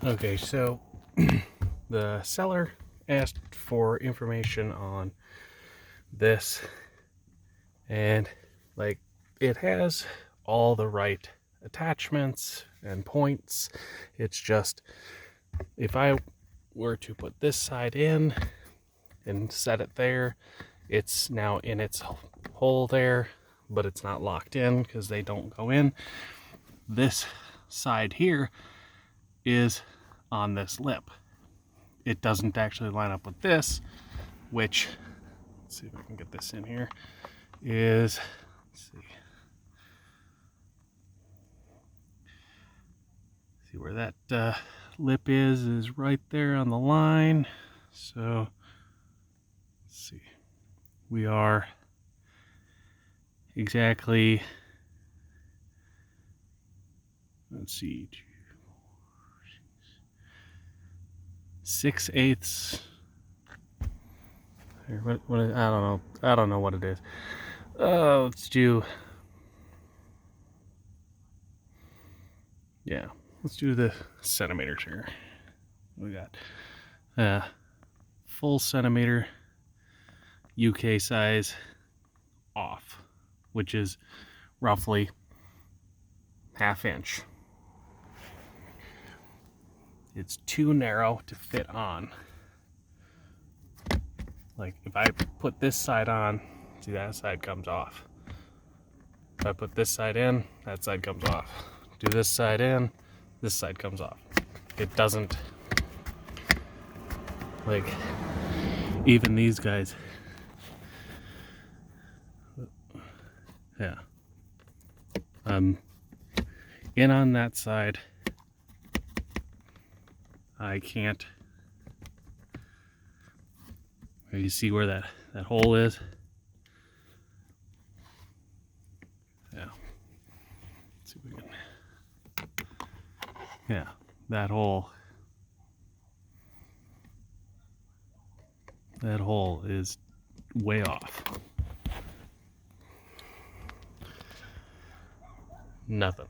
Okay, so the seller asked for information on this, and like it has all the right attachments and points. It's just if I were to put this side in and set it there, it's now in its hole there, but it's not locked in because they don't go in. This side here is on this lip. It doesn't actually line up with this, which, let's see if I can get this in here, is, let's see where that lip is right there on the line. So, let's see, we are exactly, let's see, 6/8. What I don't know what it is. Let's do, yeah, let's do the centimeters here. We got full centimeter UK size off, which is roughly 1/2 inch. It's too narrow to fit on. Like if I put this side on, see, that side comes off. If I put this side in, that side comes off. Do this side in, this side comes off. It doesn't, like, even these guys. Yeah. In on that side. I can't. You see where that hole is? Yeah. Let's see if we can. Yeah, that hole. That hole is way off. Nothing.